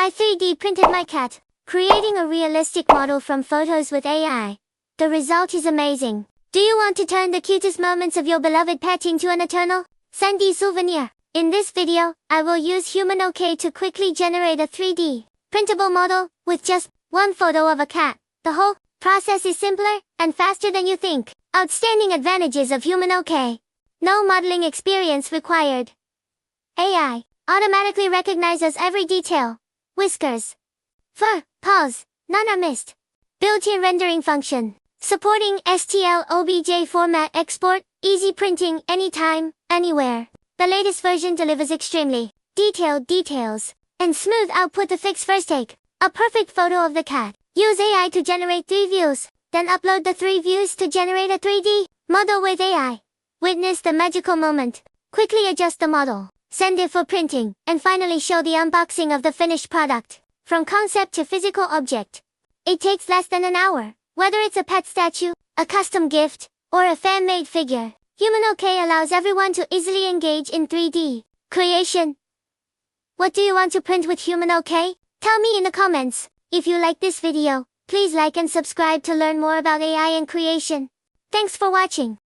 I 3D printed my cat, creating a realistic model from photos with AI. The result is amazing. Do you want to turn the cutest moments of your beloved pet into an eternal Sandy souvenir? In this video, I will use HumanOK to quickly generate a 3D printable model with just one photo of a cat. The whole process is simpler and faster than you think. Outstanding advantages of HumanOK. No modeling experience required. AI automatically recognizes every detail. Whiskers, fur, paws, none are missed. Built-in rendering function. Supporting STL OBJ format export, easy printing anytime, anywhere. The latest version delivers extremely detailed details and smooth output to fix first take. A perfect photo of the cat. Use AI to generate 3 views, then upload the 3 views to generate a 3D model with AI. Witness the magical moment. Quickly adjust the model, send it for printing, and finally show the unboxing of the finished product. From concept to physical object. It takes less than an hour. Whether it's a pet statue, a custom gift, or a fan-made figure, HumanOK allows everyone to easily engage in 3D creation. What do you want to print with HumanOK? Tell me in the comments. If you like this video, please like and subscribe to learn more about AI and creation. Thanks for watching.